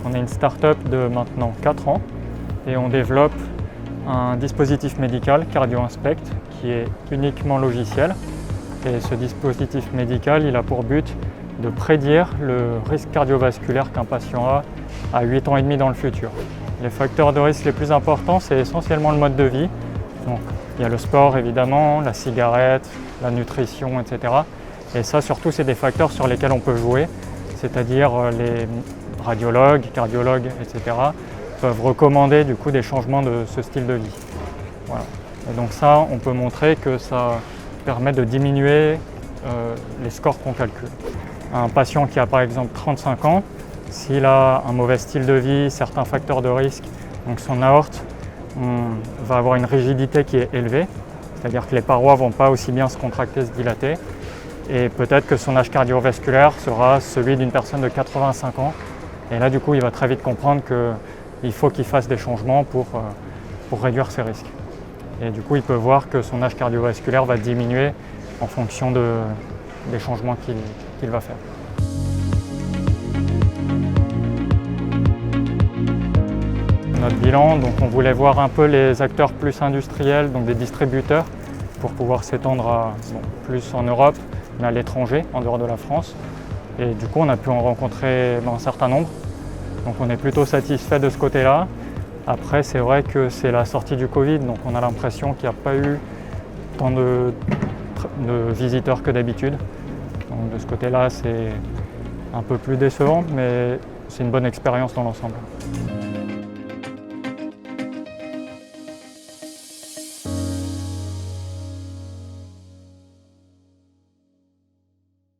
on est une start-up de maintenant 4 ans et on développe un dispositif médical CardioInspect qui est uniquement logiciel. Et ce dispositif médical, il a pour but de prédire le risque cardiovasculaire qu'un patient a à 8 ans et demi dans le futur. Les facteurs de risque les plus importants, c'est essentiellement le mode de vie. Donc, il y a le sport évidemment, la cigarette, la nutrition, etc. Et ça surtout, c'est des facteurs sur lesquels on peut jouer, c'est-à-dire les radiologues, cardiologues, etc. peuvent recommander du coup des changements de ce style de vie. Voilà. Et donc ça, on peut montrer que ça permet de diminuer les scores qu'on calcule. Un patient qui a par exemple 35 ans, s'il a un mauvais style de vie, certains facteurs de risque, donc son aorte va avoir une rigidité qui est élevée, c'est-à-dire que les parois ne vont pas aussi bien se contracter, se dilater, et peut-être que son âge cardiovasculaire sera celui d'une personne de 85 ans. Et là, du coup, il va très vite comprendre qu'il faut qu'il fasse des changements pour réduire ses risques. Et du coup, il peut voir que son âge cardiovasculaire va diminuer en fonction des changements qu'il va faire. Notre bilan, donc on voulait voir un peu les acteurs plus industriels, donc des distributeurs, pour pouvoir s'étendre plus en Europe, mais à l'étranger, en dehors de la France. Et du coup, on a pu en rencontrer un certain nombre. Donc on est plutôt satisfait de ce côté-là. Après, c'est vrai que c'est la sortie du Covid, donc on a l'impression qu'il n'y a pas eu tant de visiteurs que d'habitude. Donc de ce côté-là, c'est un peu plus décevant, mais c'est une bonne expérience dans l'ensemble.